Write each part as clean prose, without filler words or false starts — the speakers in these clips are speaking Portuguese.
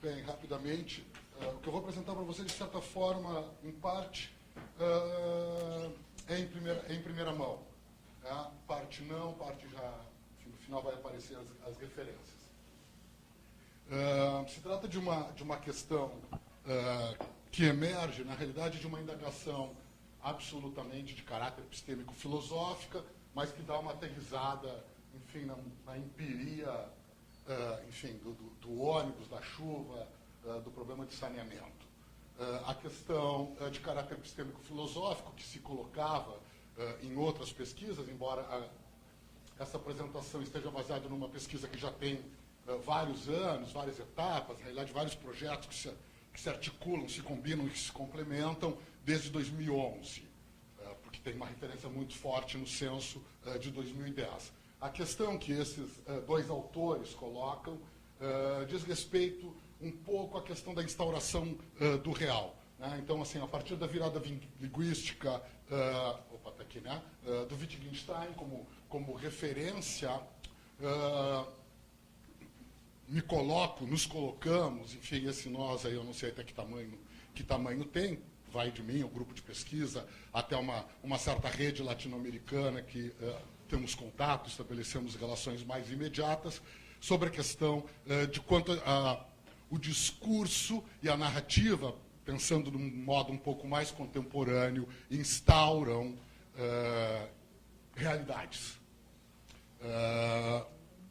Bem, rapidamente, o que eu vou apresentar para vocês, de certa forma, em parte, é em primeira mão. Né? Parte não, parte já, enfim, no final vai aparecer as referências. Se trata de uma questão que emerge, na realidade, de uma indagação absolutamente de caráter epistêmico-filosófica, mas que dá uma aterrissada, enfim, na empiria, enfim, do ônibus, da chuva, do problema de saneamento. A questão de caráter epistêmico-filosófico que se colocava em outras pesquisas, embora essa apresentação esteja baseada numa pesquisa que já tem vários anos, várias etapas, na realidade, vários projetos que se articulam, se combinam e se complementam desde 2011, porque tem uma referência muito forte no censo de 2010. A questão que esses dois autores colocam diz respeito um pouco à questão da instauração do real. Né? Então, assim, a partir da virada linguística tá aqui, né? Do Wittgenstein como referência, nos colocamos, enfim, esse nós aí, eu não sei até que tamanho tem, vai de mim, o grupo de pesquisa, até uma certa rede latino-americana que temos contato, estabelecemos relações mais imediatas, sobre a questão de quanto o discurso e a narrativa, pensando de um modo um pouco mais contemporâneo, instauram realidades.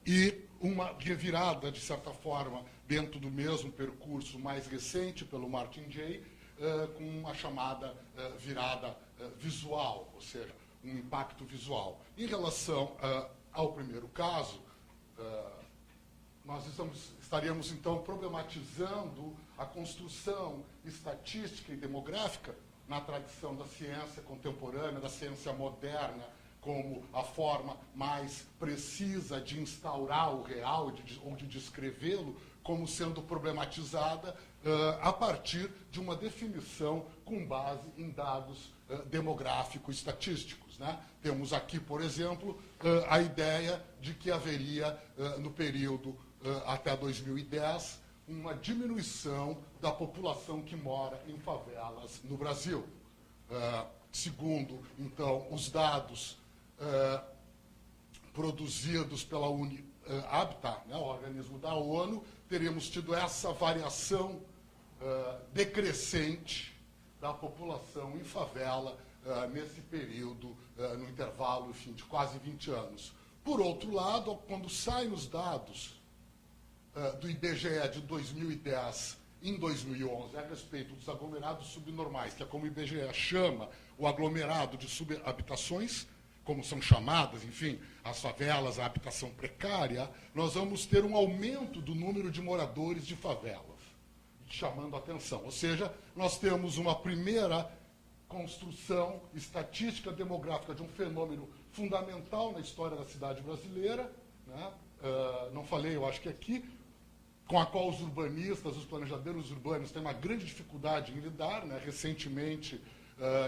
E uma revirada, de certa forma, dentro do mesmo percurso mais recente pelo Martin Jay, com a chamada virada visual, ou seja, um impacto visual. Em relação ao primeiro caso, nós estaríamos, então, problematizando a construção estatística e demográfica na tradição da ciência contemporânea, da ciência moderna, como a forma mais precisa de instaurar o real ou de descrevê-lo, como sendo problematizada a partir de uma definição com base em dados demográficos estatísticos. Né? Temos aqui, por exemplo, a ideia de que haveria, no período até 2010, uma diminuição da população que mora em favelas no Brasil. Segundo, então, os dados produzidos pela Habitat, né, o organismo da ONU, teríamos tido essa variação decrescente da população em favela nesse período, no intervalo, enfim, de quase 20 anos. Por outro lado, quando saem os dados do IBGE de 2010 em 2011 a respeito dos aglomerados subnormais, que é como o IBGE chama o aglomerado de subhabitações, como são chamadas, enfim, as favelas, a habitação precária, nós vamos ter um aumento do número de moradores de favelas, chamando a atenção. Ou seja, nós temos uma primeira construção estatística demográfica de um fenômeno fundamental na história da cidade brasileira, né? Não falei, eu acho que aqui, com a qual os urbanistas, os planejadores urbanos têm uma grande dificuldade em lidar. Né? Recentemente,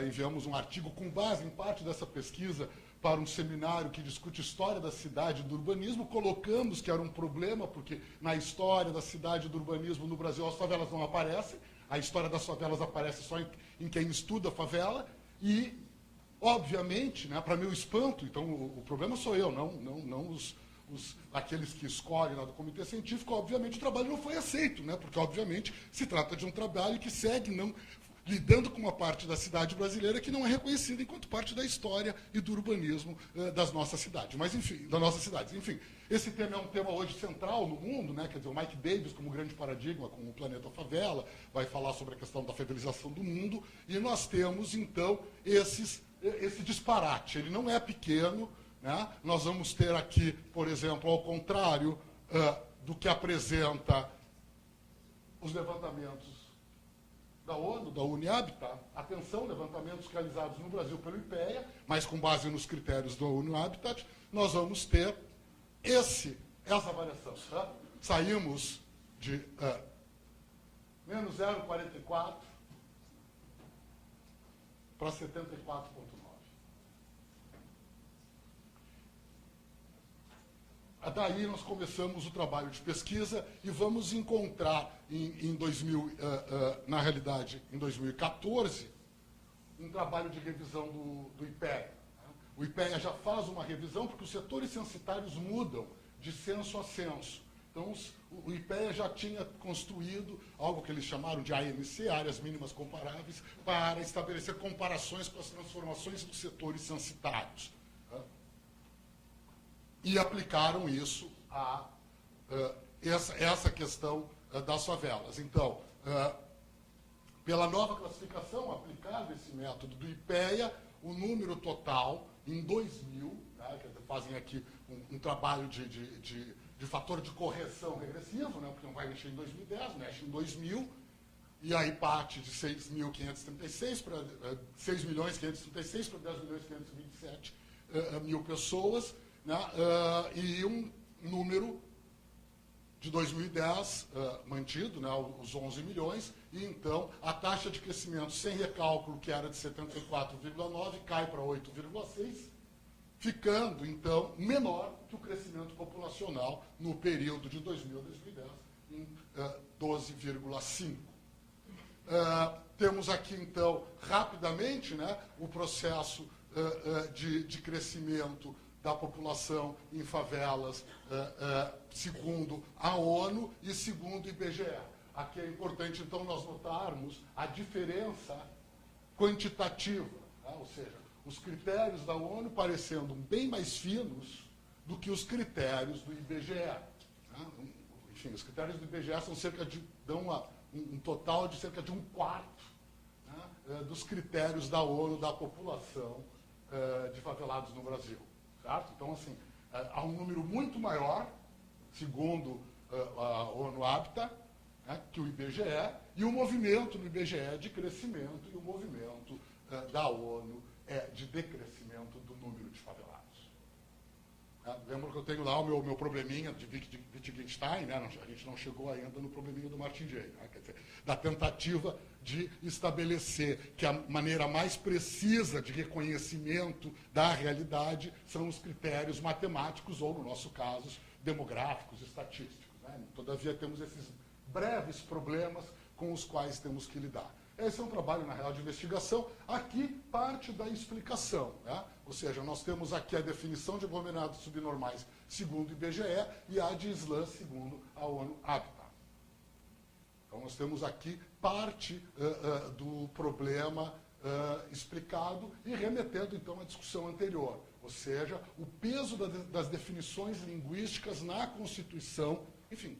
enviamos um artigo com base em parte dessa pesquisa para um seminário que discute história da cidade e do urbanismo. Colocamos que era um problema, porque na história da cidade e do urbanismo no Brasil as favelas não aparecem, a história das favelas aparece só em quem estuda a favela, e, obviamente, né, para meu espanto, então o problema sou eu, não aqueles que escolhem lá do comitê científico, obviamente o trabalho não foi aceito, né, porque, obviamente, se trata de um trabalho que segue lidando com uma parte da cidade brasileira que não é reconhecida enquanto parte da história e do urbanismo das nossas cidades. Mas, enfim, das nossas cidades. Enfim, esse tema é um tema hoje central no mundo, né? Quer dizer, o Mike Davis, como grande paradigma, com o Planeta Favela, vai falar sobre a questão da federalização do mundo, e nós temos, então, esse disparate. Ele não é pequeno, né? Nós vamos ter aqui, por exemplo, ao contrário do que apresenta os levantamentos da ONU, da UNIHABITAT, atenção, levantamentos realizados no Brasil pelo IPEA, mas com base nos critérios da UNIHABITAT, nós vamos ter essa variação. Tá? Saímos de menos 0,44 para 74,9. Daí nós começamos o trabalho de pesquisa e vamos encontrar na realidade, em 2014, um trabalho de revisão do IPEA. O IPEA já faz uma revisão porque os setores censitários mudam de censo a censo. Então, o IPEA já tinha construído algo que eles chamaram de AMC, Áreas Mínimas Comparáveis, para estabelecer comparações com as transformações dos setores censitários. E aplicaram isso a essa questão das favelas. Então, pela nova classificação aplicada esse método do IPEA, o número total em 2000, né, fazem aqui um trabalho de fator de correção regressivo, né, porque não vai mexer em 2010, mexe em 2000, e aí parte de 6.536 para 6.536 para 10.527.000 pessoas, né, e um número de 2010 mantido, né, os 11 milhões, e então a taxa de crescimento sem recálculo, que era de 74,9, cai para 8,6, ficando, então, menor que o crescimento populacional no período de 2000 a 2010, em 12,5. Temos aqui, então, rapidamente, né, o processo de crescimento da população em favelas, segundo a ONU e segundo o IBGE. Aqui é importante, então, nós notarmos a diferença quantitativa, né? Ou seja, os critérios da ONU parecendo bem mais finos do que os critérios do IBGE. Né? Enfim, os critérios do IBGE dão um total de cerca de 1/4, né, dos critérios da ONU da população de favelados no Brasil. Certo? Então, assim, há um número muito maior, segundo a ONU Habitat, né, que o IBGE, e o movimento no IBGE de crescimento e o movimento da ONU de decrescimento do número de favelados. Lembra que eu tenho lá o meu probleminha de Wittgenstein, né? A gente não chegou ainda no probleminha do Martin Jay, né? Quer dizer, da tentativa de estabelecer que a maneira mais precisa de reconhecimento da realidade são os critérios matemáticos, ou, no nosso caso, demográficos, estatísticos. Né? Todavia, temos esses breves problemas com os quais temos que lidar. Esse é um trabalho, na real, de investigação. Aqui, parte da explicação. Né? Ou seja, nós temos aqui a definição de aglomerados subnormais segundo o IBGE e a de Islã segundo a ONU Habitat. Então, nós temos aqui parte do problema explicado e remetendo, então, à discussão anterior. Ou seja, o peso das definições linguísticas na Constituição, enfim,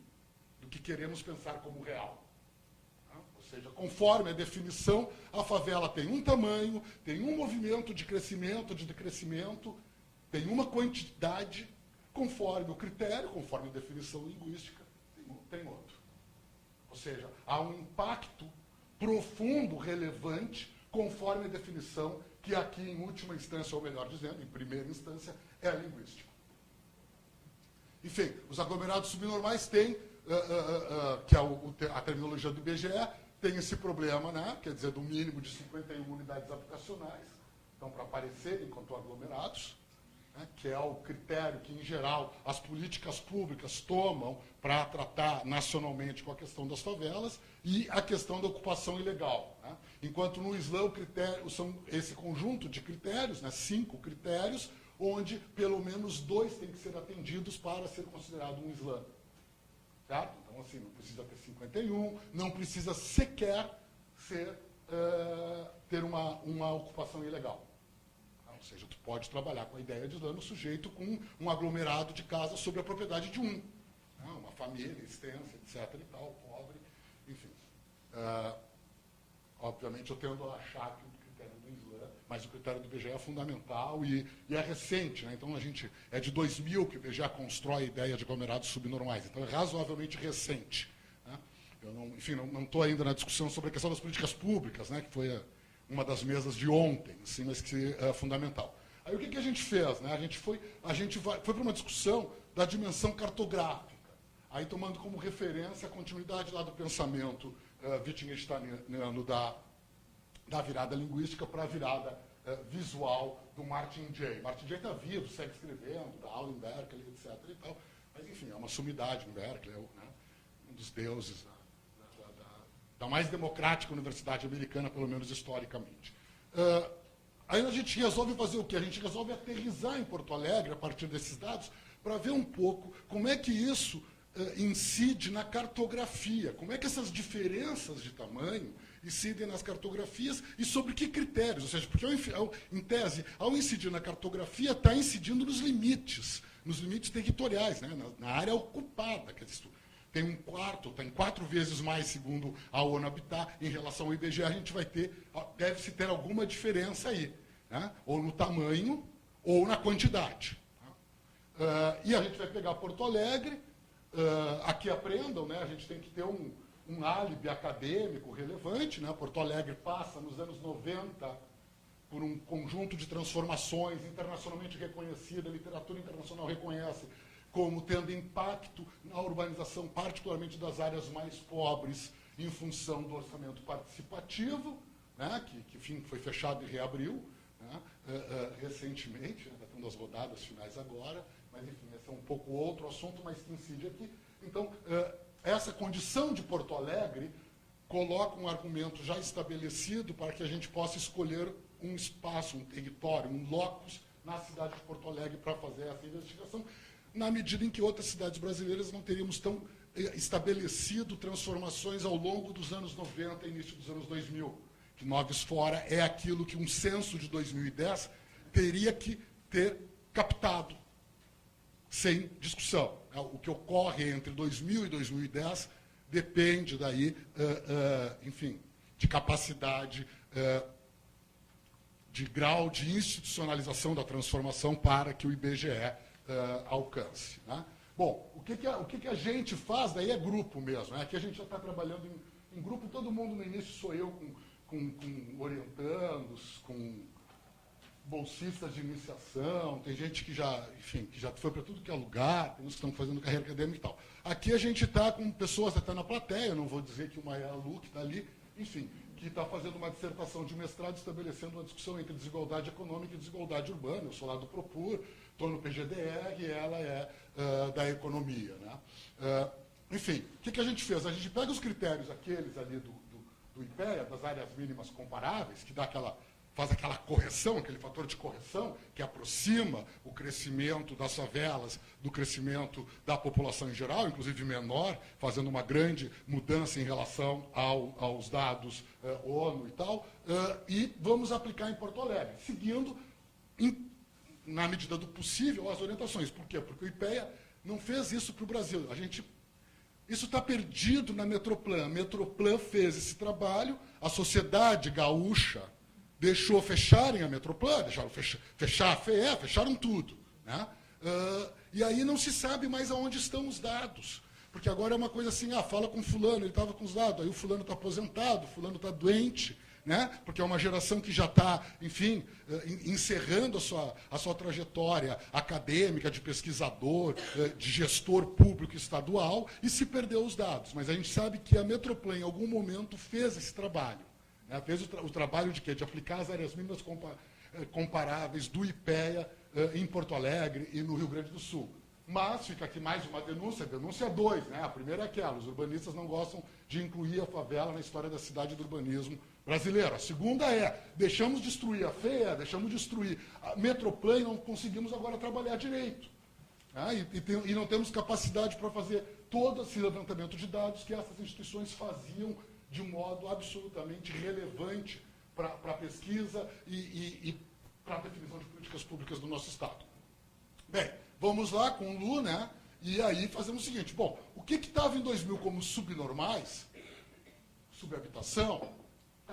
do que queremos pensar como real. Ou seja, conforme a definição, a favela tem um tamanho, tem um movimento de crescimento, de decrescimento, tem uma quantidade, conforme o critério, conforme a definição linguística, tem outro. Ou seja, há um impacto profundo, relevante, conforme a definição, que aqui, em última instância, ou melhor dizendo, em primeira instância, é linguístico. Enfim, os aglomerados subnormais têm, que é a terminologia do IBGE, tem esse problema, né? Quer dizer, do mínimo de 51 unidades habitacionais, então, para aparecerem enquanto aglomerados, né? Que é o critério que, em geral, as políticas públicas tomam para tratar nacionalmente com a questão das favelas, e a questão da ocupação ilegal. Né? Enquanto no Islã o critério são esse conjunto de critérios, né? 5 critérios, onde pelo menos 2 têm que ser atendidos para ser considerado um Islã. Certo? Então, assim, não precisa ter 51, não precisa sequer ter uma ocupação ilegal. Ou seja, tu pode trabalhar com a ideia de Islã no sujeito com um aglomerado de casas sobre a propriedade de um. Né? Uma família extensa, etc. e tal, pobre, enfim. Obviamente, eu tendo a achar que o critério do Islã, mas o critério do IBGE é fundamental e é recente. Né? Então, é de 2000 que o IBGE constrói a ideia de aglomerados subnormais. Então, é razoavelmente recente. Né? Eu não estou ainda na discussão sobre a questão das políticas públicas, né? Que foi uma das mesas de ontem, assim, mas que é fundamental. Aí, o que a gente fez? Né? A gente foi para uma discussão da dimensão cartográfica, aí tomando como referência a continuidade lá do pensamento wittgensteiniano da virada linguística para a virada visual do Martin Jay. Martin Jay está vivo, segue escrevendo, da Aulenberg, etc. e tal. Mas, enfim, é uma sumidade em Berkeley, né, um dos deuses da mais democrática universidade americana, pelo menos historicamente. Aí a gente resolve fazer o quê? A gente resolve aterrissar em Porto Alegre, a partir desses dados, para ver um pouco como é que isso incide na cartografia, como é que essas diferenças de tamanho incidem nas cartografias e sobre que critérios. Ou seja, porque, em tese, ao incidir na cartografia, está incidindo nos limites territoriais, né, na área ocupada. Quer dizer, tem 4 vezes mais, segundo a ONU Habitat, em relação ao IBGE, a gente deve-se ter alguma diferença aí, né? Ou no tamanho, ou na quantidade. Tá? E a gente vai pegar Porto Alegre, aqui aprendam, né? A gente tem que ter um álibi acadêmico relevante, né? Porto Alegre passa, nos anos 90, por um conjunto de transformações internacionalmente reconhecida, a literatura internacional reconhece, como tendo impacto na urbanização, particularmente das áreas mais pobres, em função do orçamento participativo, né, que enfim, foi fechado e reabriu, né, recentemente, está tendo as rodadas finais agora, mas, enfim, esse é um pouco outro assunto, mas que incide aqui. Então, essa condição de Porto Alegre coloca um argumento já estabelecido para que a gente possa escolher um espaço, um território, um locus na cidade de Porto Alegre para fazer essa investigação, na medida em que outras cidades brasileiras não teríamos tão estabelecido transformações ao longo dos anos 90 e início dos anos 2000. Que Noves Fora é aquilo que um censo de 2010 teria que ter captado, sem discussão. O que ocorre entre 2000 e 2010 depende daí, enfim, de capacidade, de grau de institucionalização da transformação para que o IBGE alcance. Né? Bom, o que a gente faz, daí é grupo mesmo. Né? Aqui a gente já está trabalhando em grupo, todo mundo no início sou eu com orientandos, com bolsistas de iniciação, tem gente que já, enfim, que já foi para tudo que é lugar, tem uns que estão fazendo carreira acadêmica e tal. Aqui a gente está com pessoas até na plateia, não vou dizer que uma é a Lu, que está ali, enfim, que está fazendo uma dissertação de mestrado estabelecendo uma discussão entre desigualdade econômica e desigualdade urbana. Eu sou lá do Propur, estou no PGDR e ela é da economia. Né? Enfim, o que a gente fez? A gente pega os critérios aqueles ali do IPEA, das áreas mínimas comparáveis, que faz aquela correção, aquele fator de correção, que aproxima o crescimento das favelas do crescimento da população em geral, inclusive menor, fazendo uma grande mudança em relação aos dados ONU e tal, e vamos aplicar em Porto Alegre, seguindo, na medida do possível, as orientações. Por quê? Porque o IPEA não fez isso para o Brasil. Isso está perdido na Metroplan. A Metroplan fez esse trabalho, a sociedade gaúcha deixou fecharem a Metroplan, deixaram fechar a FEE, fecharam tudo. Né? E aí não se sabe mais aonde estão os dados. Porque agora é uma coisa assim, fala com fulano, ele estava com os dados, aí o fulano está aposentado, o fulano está doente, né? Porque é uma geração que já está, enfim, encerrando a sua trajetória acadêmica, de pesquisador, de gestor público estadual, e se perdeu os dados. Mas a gente sabe que a Metroplan, em algum momento, fez esse trabalho. Né? Fez o trabalho de quê? De aplicar as áreas mínimas comparáveis do IPEA em Porto Alegre e no Rio Grande do Sul. Mas fica aqui mais uma denúncia 2. Né? A primeira é aquela, os urbanistas não gostam de incluir a favela na história da cidade e do urbanismo brasileiro. A segunda é, deixamos destruir a FEA, deixamos destruir a Metroplan e não conseguimos agora trabalhar direito. Né? E não temos capacidade para fazer todo esse levantamento de dados que essas instituições faziam de modo absolutamente relevante para a pesquisa e para a definição de políticas públicas do nosso Estado. Bem, vamos lá com o Lu, né? E aí fazemos o seguinte, bom, o que estava em 2000 como subnormais, subhabitação,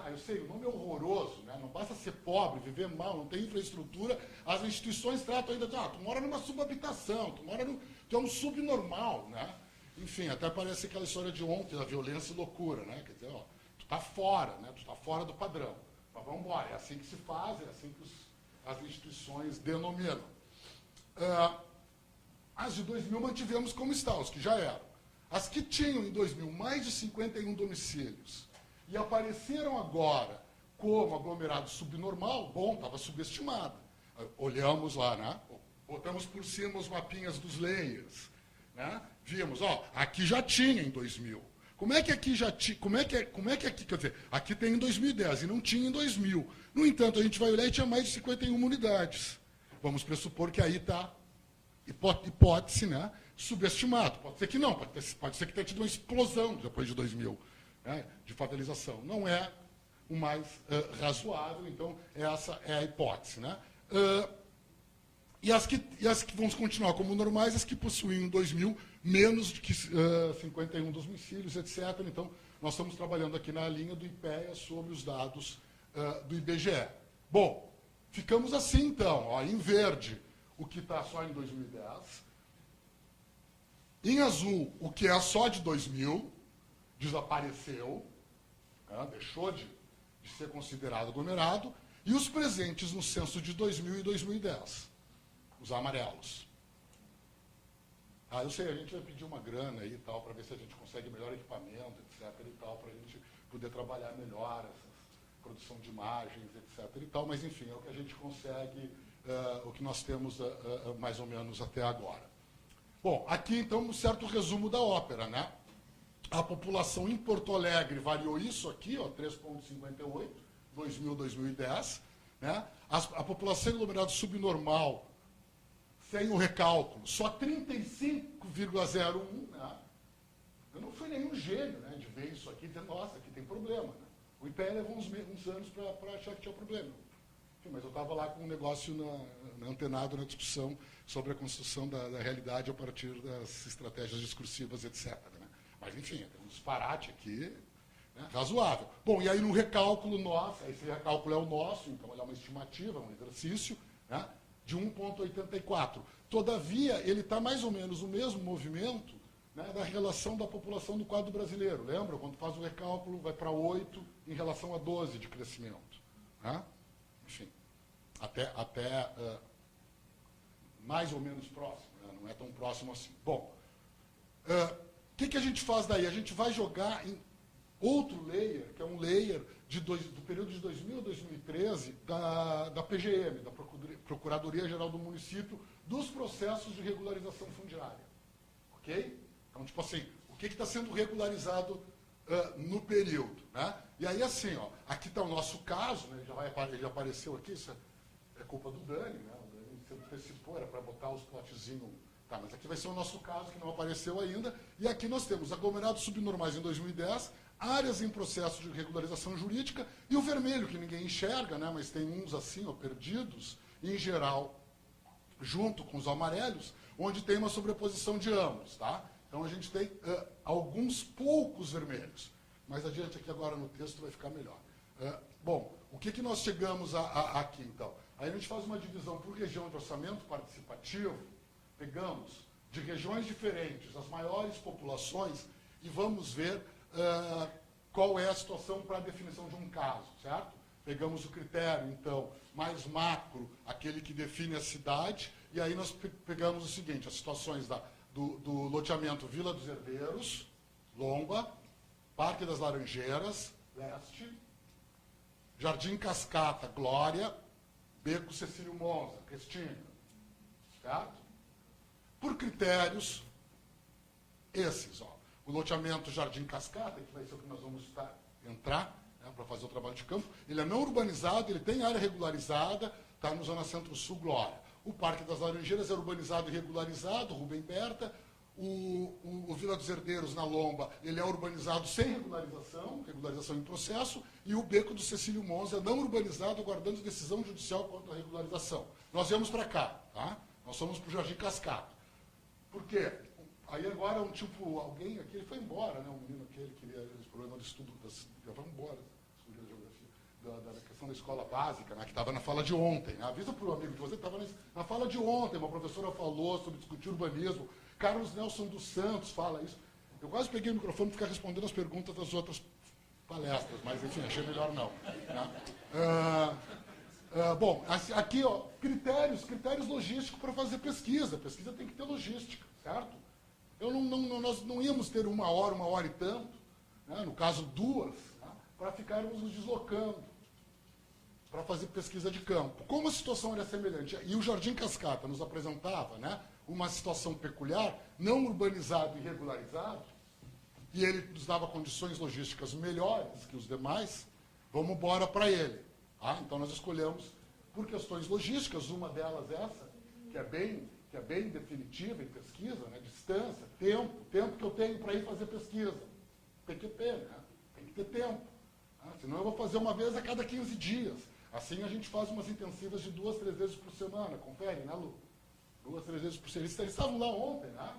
eu sei, o nome é horroroso, né? Não basta ser pobre, viver mal, não ter infraestrutura, as instituições tratam ainda de, tu mora numa subhabitação, tu é um subnormal, né? Enfim, até parece aquela história de ontem, da violência e loucura, né? Quer dizer, tu está fora, né? Tu está fora do padrão. Mas vamos embora, é assim que se faz, é assim que as instituições denominam. As de 2000 mantivemos como estão, os que já eram. As que tinham em 2000 mais de 51 domicílios e apareceram agora como aglomerado subnormal, bom, estava subestimado. Olhamos lá, né? Botamos por cima os mapinhas dos layers. né? Vimos, ó, aqui já tinha em 2000. Como é que aqui já tinha, como é que aqui, quer dizer, aqui tem em 2010 e não tinha em 2000. No entanto, a gente vai olhar e tinha mais de 51 unidades. Vamos pressupor que aí está, hipótese, né, subestimado. Pode ser que não, pode ser que tenha tido uma explosão depois de 2000, né, de fatalização. Não é o mais razoável, então essa é a hipótese, né? E as que vão continuar como normais, as que possuem em 2000 menos de que 51 dos domicílios, etc. Então, nós estamos trabalhando aqui na linha do IPEA sobre os dados do IBGE. Bom, ficamos assim, então, ó, em verde, o que está só em 2010. Em azul, o que é só de 2000, desapareceu, né, deixou de ser considerado aglomerado, e os presentes no censo de 2000 e 2010, os amarelos. Eu sei, a gente vai pedir uma grana aí e tal, para ver se a gente consegue melhor equipamento, etc. e tal, para a gente poder trabalhar melhor essa produção de imagens, etc. e tal, mas enfim, é o que a gente consegue, o que nós temos mais ou menos até agora. Bom, aqui então um certo resumo da ópera, né? A população em Porto Alegre variou isso aqui, ó, 3,58, 2000, 2010, né? A população aglomerada subnormal, sem o recálculo, só 35,01, né? Eu não fui nenhum gênio, né, de ver isso aqui e dizer, nossa, aqui tem problema, né? O IPE levou uns anos para achar que tinha problema. Enfim, mas eu estava lá com um negócio antenado na discussão sobre a construção da realidade a partir das estratégias discursivas, etc. Né? Mas, enfim, tem um disparate aqui, né, razoável. Bom, e aí no recálculo nosso, esse recálculo é o nosso, então ele é uma estimativa, um exercício, né, de 1,84. Todavia, ele está mais ou menos no mesmo movimento, né, da relação da população do quadro brasileiro. Lembra? Quando faz o recálculo, vai para 8 em relação a 12 de crescimento. Né? Enfim, até mais ou menos próximo, né? Não é tão próximo assim. Bom, o que a gente faz daí? A gente vai jogar em outro layer, que é um layer do período de 2000 a 2013, da PGM, da Procuradoria-Geral do Município, dos processos de regularização fundiária. Ok? Então, tipo assim, o que está sendo regularizado no período? Né? E aí, assim, ó, aqui está o nosso caso, né, ele já apareceu aqui, isso é culpa do Dani, né? O Dani se antecipou, era para botar os plotzinhos. Tá, mas aqui vai ser o nosso caso, que não apareceu ainda. E aqui nós temos aglomerados subnormais em 2010, áreas em processo de regularização jurídica, e o vermelho, que ninguém enxerga, né, mas tem uns assim, ó, perdidos, em geral, junto com os amarelos, onde tem uma sobreposição de ambos. Tá? Então a gente tem alguns poucos vermelhos. Mais adiante aqui agora no texto vai ficar melhor. Bom, o que nós chegamos aqui então? Aí a gente faz uma divisão por região de orçamento participativo, pegamos de regiões diferentes as maiores populações e vamos ver qual é a situação para a definição de um caso, certo? Pegamos o critério, então, mais macro, aquele que define a cidade, e aí nós pegamos o seguinte, as situações do loteamento Vila dos Herdeiros, Lomba, Parque das Laranjeiras, Leste, Jardim Cascata, Glória, Beco Cecílio Monza, Restinga, certo? Por critérios, esses, ó. O loteamento Jardim Cascata, que vai ser o que nós vamos entrar, né, para fazer o trabalho de campo, ele é não urbanizado, ele tem área regularizada, está no Zona Centro-Sul, Glória. O Parque das Laranjeiras é urbanizado e regularizado, Rubem Berta. O Vila dos Herdeiros, na Lomba, ele é urbanizado sem regularização em processo, e o Beco do Cecílio Monza é não urbanizado, aguardando decisão judicial quanto à regularização. Nós viemos para cá, tá? Nós fomos para o Jardim Cascata. Por quê? Aí agora alguém aqui, ele foi embora, né? Um menino aquele que queria esse problema de estudo, já foi embora, estudo de geografia, da questão da escola básica, né? Que estava na fala de ontem. Né? Avisa para o amigo de você que estava na fala de ontem, uma professora falou sobre discutir urbanismo, Carlos Nelson dos Santos fala isso. Eu quase peguei o microfone para ficar respondendo as perguntas das outras palestras, mas enfim, achei melhor não. Né? Bom, aqui, ó, critérios logísticos para fazer pesquisa. Pesquisa tem que ter logística, certo? Nós não íamos ter uma hora e tanto, né? No caso 2, né? Para ficarmos nos deslocando para fazer pesquisa de campo. Como a situação era semelhante, e o Jardim Cascata nos apresentava, né, uma situação peculiar, não urbanizado e regularizado, e ele nos dava condições logísticas melhores que os demais, vamos embora para ele. Então nós escolhemos, por questões logísticas, uma delas essa, que é bem definitiva em pesquisa, né? Distância, tempo que eu tenho para ir fazer pesquisa. Tem que ter, né? Tem que ter tempo. Senão eu vou fazer uma vez a cada 15 dias. Assim a gente faz umas intensivas de 2, 3 vezes por semana. Confere, né, Lu? 2, 3 vezes por semana. Eles estavam lá ontem, né?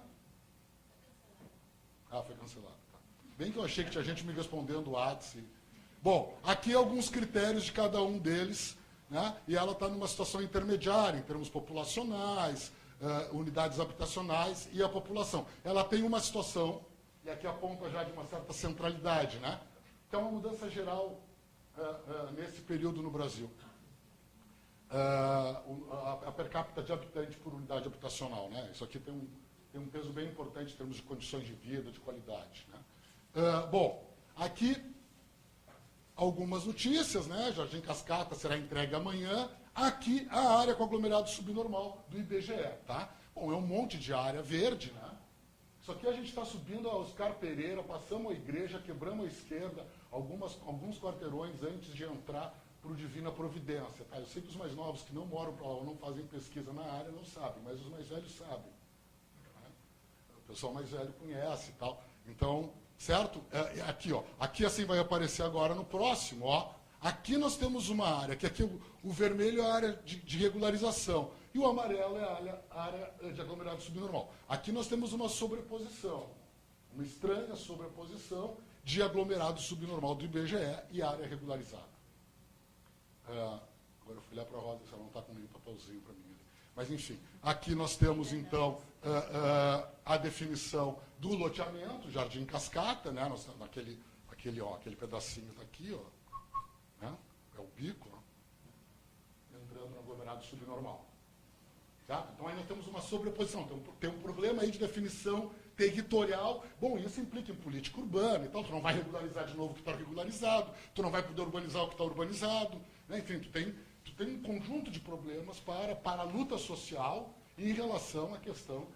Foi cancelado. Tá. Bem que eu achei que tinha gente me respondendo o WhatsApp. Bom, aqui alguns critérios de cada um deles, né? E ela está numa situação intermediária, em termos populacionais, unidades habitacionais e a população. Ela tem uma situação, e aqui aponta já de uma certa centralidade, né? Que é uma mudança geral nesse período no Brasil. A per capita de habitante por unidade habitacional, né? Isso aqui tem um peso bem importante em termos de condições de vida, de qualidade, né? Bom, aqui algumas notícias, né? Jardim Cascata será entregue amanhã. Aqui a área com aglomerado subnormal do IBGE, tá? Bom, é um monte de área verde, né? Isso aqui a gente está subindo a Oscar Pereira, passamos a igreja, quebramos a esquerda, alguns quarteirões antes de entrar para o Divina Providência, tá? Eu sei que os mais novos que não moram para lá ou não fazem pesquisa na área não sabem, mas os mais velhos sabem. Né? O pessoal mais velho conhece e tal. Então, certo? Aqui, ó. Aqui assim vai aparecer agora no próximo, ó. Aqui nós temos uma área, que aqui o vermelho é a área de regularização e o amarelo é a área de aglomerado subnormal. Aqui nós temos uma sobreposição, uma estranha sobreposição de aglomerado subnormal do IBGE e área regularizada. Agora eu fui lá para a Rosa, se ela não está com nenhum papelzinho para mim ali. Mas, enfim, aqui nós temos, então, a definição do loteamento, Jardim Cascata, né? Nós, aquele pedacinho está aqui, ó. Né? É o bico, ó, entrando no aglomerado subnormal. Tá? Então, aí nós temos uma sobreposição. Tem um problema aí de definição territorial. Bom, isso implica em política urbana. Então, tu não vai regularizar de novo o que está regularizado, tu não vai poder urbanizar o que está urbanizado. Né? Enfim, tu tem um conjunto de problemas para a luta social em relação à questão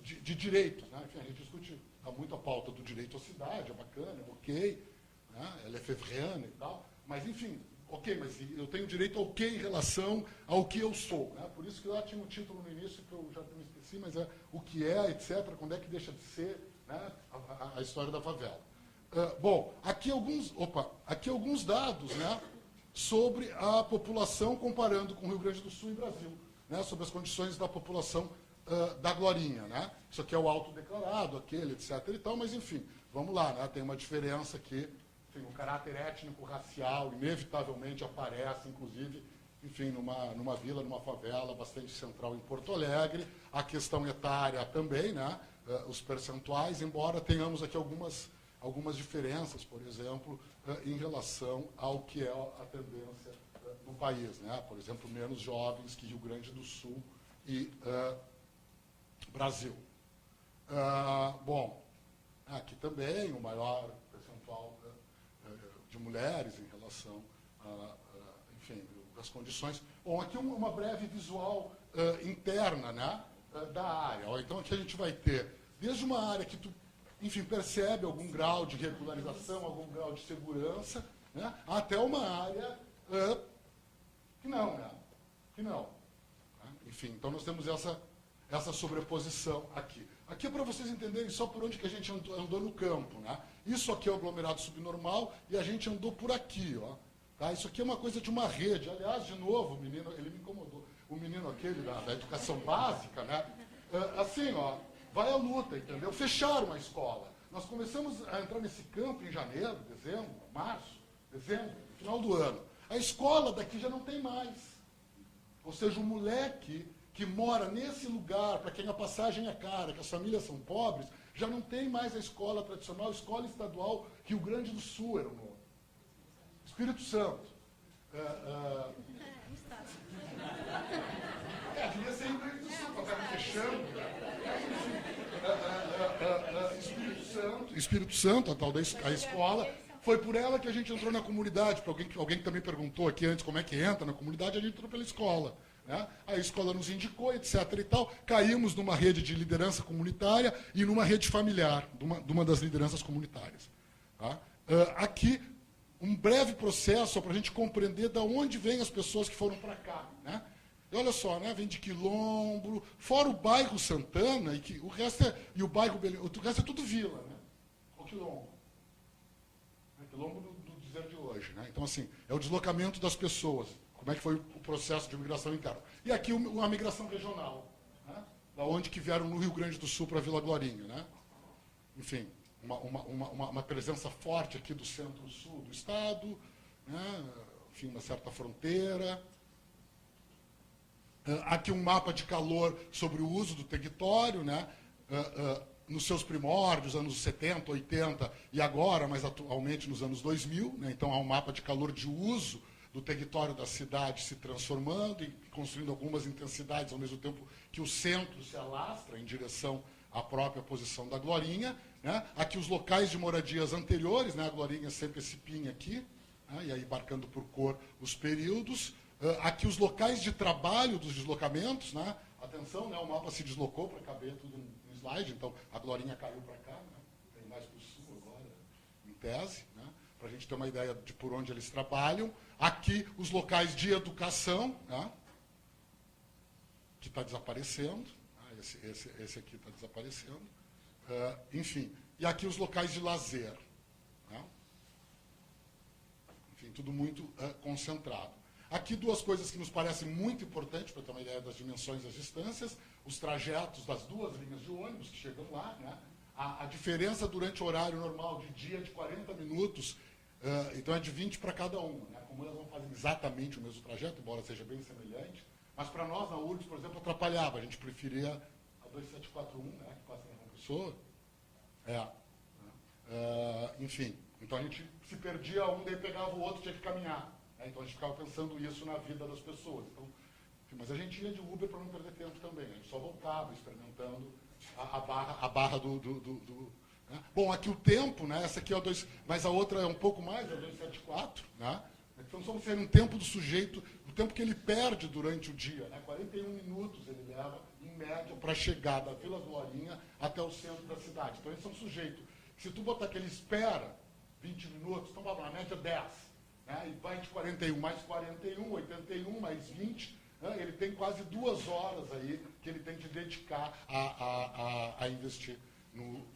de direitos. Né? Enfim, a gente discute muito a pauta do direito à cidade, é bacana, é ok, né? Ela é fevriana e tal. Mas, enfim, ok, mas eu tenho direito ao que em relação ao que eu sou. Né? Por isso que lá tinha um título no início que eu já me esqueci, mas é o que é, etc., quando é que deixa de ser, né? a história da favela. Bom, aqui alguns dados, né? Sobre a população comparando com o Rio Grande do Sul e Brasil, né? Sobre as condições da população da Glorinha. Né? Isso aqui é o autodeclarado, aquele, etc. e tal, mas, enfim, vamos lá, né? Tem uma diferença aqui. Enfim, o caráter étnico-racial inevitavelmente aparece, inclusive, enfim, numa vila, numa favela bastante central em Porto Alegre. A questão etária também, né? Os percentuais, embora tenhamos aqui algumas diferenças, por exemplo, em relação ao que é a tendência no país. Né? Por exemplo, menos jovens que Rio Grande do Sul e Brasil. Bom, aqui também o maior percentual de mulheres em relação enfim, às condições. Bom, aqui uma breve visual interna, né, da área. Ó, então aqui a gente vai ter desde uma área que tu, enfim, percebe algum grau de regularização, algum grau de segurança, né, até uma área que não, né? Que não. Né? Enfim, então nós temos essa sobreposição aqui. Aqui é para vocês entenderem só por onde que a gente andou no campo. Né? Isso aqui é o aglomerado subnormal e a gente andou por aqui. Ó, tá? Isso aqui é uma coisa de uma rede. Aliás, de novo, o menino, ele me incomodou. O menino aquele da educação básica, né? Assim, ó, vai à luta, entendeu? Fecharam a escola. Nós começamos a entrar nesse campo em janeiro, dezembro, março, dezembro, final do ano. A escola daqui já não tem mais. Ou seja, o moleque que mora nesse lugar, para quem a passagem é cara, que as famílias são pobres, já não tem mais a escola tradicional, a escola estadual Rio Grande do Sul era o nome. Espírito Santo. Devia ser Rio Grande do Sul, para estar fechando. Espírito Santo, a tal da escola. Foi por ela que a gente entrou na comunidade. Para alguém que também perguntou aqui antes como é que entra na comunidade, a gente entrou pela escola. né? A escola nos indicou, etc. e tal. Caímos numa rede de liderança comunitária e numa rede familiar, de uma das lideranças comunitárias. Tá? Aqui, um breve processo para a gente compreender de onde vêm as pessoas que foram para cá. Né? E olha só, né? Vem de Quilombo, fora o bairro Santana, e o resto e o bairro o resto é tudo vila, né? O Quilombo. Quilombo do dizer de hoje. Né? Então, assim, é o deslocamento das pessoas. Como é que foi o processo de migração interna. E aqui a migração regional, né? Da onde que vieram no Rio Grande do Sul para Vila Glorinha. Né? Enfim, uma presença forte aqui do centro-sul do estado, né? Enfim, uma certa fronteira. Aqui um mapa de calor sobre o uso do território, né? Nos seus primórdios, anos 70, 80 e agora, mais atualmente nos anos 2000. Né? Então há um mapa de calor de uso do território da cidade se transformando e construindo algumas intensidades ao mesmo tempo que o centro se alastra em direção à própria posição da Glorinha. Né? Aqui os locais de moradias anteriores, né? A Glorinha sempre esse pinho aqui, né? E aí marcando por cor os períodos. Aqui os locais de trabalho dos deslocamentos. Né? Atenção, né? O mapa se deslocou para caber tudo no slide, então a Glorinha caiu para cá, né? Tem mais para o sul agora, em tese, né? Para a gente ter uma ideia de por onde eles trabalham. Aqui, os locais de educação, né? Que está desaparecendo. Esse aqui está desaparecendo. Enfim, e aqui os locais de lazer. Né? Enfim, tudo muito concentrado. Aqui duas coisas que nos parecem muito importantes, para ter uma ideia das dimensões das distâncias, os trajetos das duas linhas de ônibus que chegam lá, né? A diferença durante o horário normal de dia de 40 minutos, então é de 20 para cada uma. Né? Como elas não fazem exatamente o mesmo trajeto, embora seja bem semelhante, mas para nós na URGS, por exemplo, atrapalhava. A gente preferia a 2741, né? Que passa na João Pessoa. Enfim, então a gente se perdia um, daí pegava o outro, tinha que caminhar. Né? Então a gente ficava pensando isso na vida das pessoas. Então, enfim, mas a gente ia de Uber para não perder tempo também. A gente só voltava experimentando a barra do né? Bom, aqui o tempo, né? Essa aqui é o 2, mas a outra é um pouco mais, é o 274. Né? Então vamos ver um tempo do sujeito, o tempo que ele perde durante o dia. Né? 41 minutos ele leva, em média, para chegar da Vila Glorinha até o centro da cidade. Então esse é um sujeito. Se tu botar que ele espera 20 minutos, então vamos lá, na média 10. Né? E vai de 41 mais 41, 81 mais 20, né? Ele tem quase 2 horas aí que ele tem que dedicar a investir no...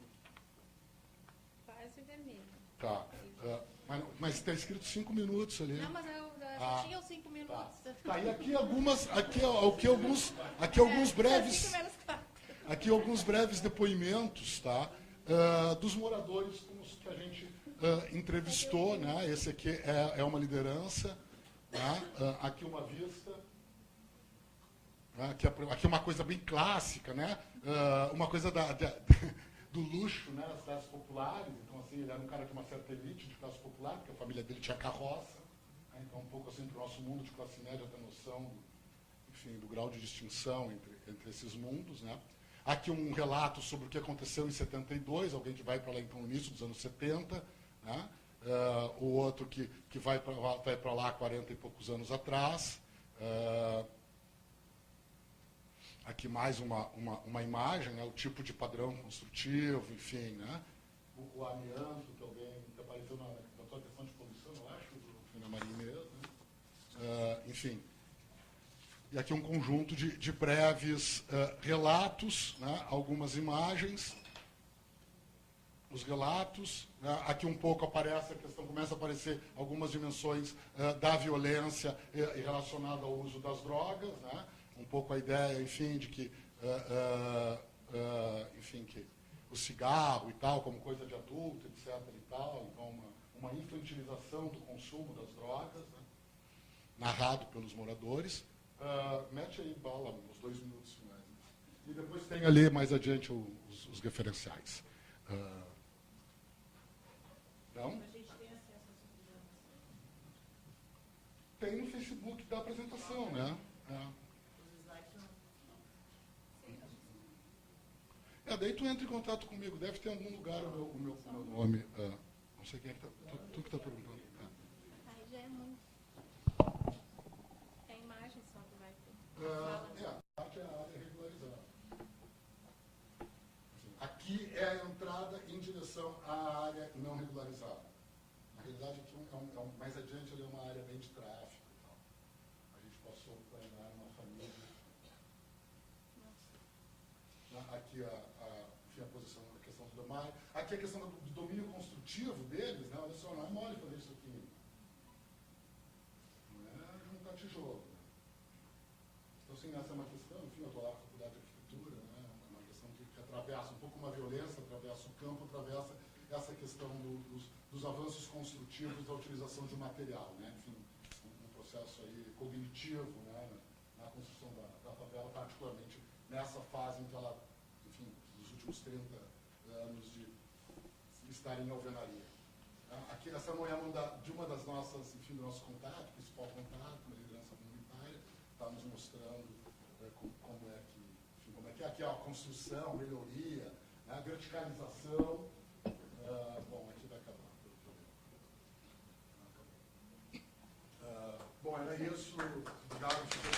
Quase vermelho. Tá. Mas está escrito 5 minutos ali. Não, mas eu só tinha os 5 minutos. Tá, e aqui alguns breves... 5 menos 4. Aqui alguns breves depoimentos, tá? Dos moradores com os que a gente entrevistou, né? Esse aqui é uma liderança, tá? Aqui uma vista, né? Aqui uma coisa bem clássica, né? Uma coisa do luxo, né? Das classes populares. Então, assim, ele era um cara de uma certa elite de classe popular, porque a família dele tinha carroça. Né? Então, um pouco assim, para o nosso mundo de classe média, ter noção, enfim, do grau de distinção entre esses mundos, né? Aqui um relato sobre o que aconteceu em 72, alguém que vai para lá então no início dos anos 70, né? O outro que vai para lá 40 e poucos anos atrás. Aqui mais uma imagem, né? O tipo de padrão construtivo, enfim, né? O amianto, que alguém que apareceu na tua questão de poluição, eu acho, foi na Marinha mesmo, né? Enfim. E aqui um conjunto de breves relatos, né? Algumas imagens, os relatos. Né? Aqui um pouco aparece a questão, começa a aparecer algumas dimensões da violência relacionada ao uso das drogas. Né? Um pouco a ideia, enfim, de que, enfim, que o cigarro e tal, como coisa de adulto, etc. e tal. Então, uma infantilização do consumo das drogas, né? Narrado pelos moradores. Mete aí bala uns 2 minutos finais. E depois tem ali mais adiante os referenciais. Então, A gente tem acesso às programas. tem no Facebook da apresentação, né? Os slides não. Daí tu entra em contato comigo, deve ter em algum lugar o meu nome. Não sei quem é que está. Tu que está perguntando. Aí já é muito. É a imagem só que vai ter. Aqui é a área regularizada. Assim, aqui é a entrada em direção à área não regularizada. Na realidade, aqui mais adiante ali é uma área bem de tráfego e tal. A gente passou para entrar numa família. Aqui enfim, a posição, a questão do domínio. Aqui a questão do domínio construtivo deles, né? Olha só, não é mole fazer isso aqui. Não é juntar tijolo. Né? Então, assim, essa é uma questão, enfim, eu estou lá na faculdade de arquitetura, né? É uma questão que atravessa um pouco uma violência, atravessa o campo, atravessa essa questão dos avanços construtivos da utilização de material, né? Enfim, um processo aí cognitivo, né? Na construção da favela, particularmente nessa fase em que ela, enfim, nos últimos 30 anos de estar em alvenaria. Aqui, essa não é de uma das nossas, enfim, do nosso contato, principal contato, uma liderança comunitária, está nos mostrando como é que é aqui a construção, melhoria, né, a verticalização. Bom, aqui vai acabar. Bom, era isso. Obrigado.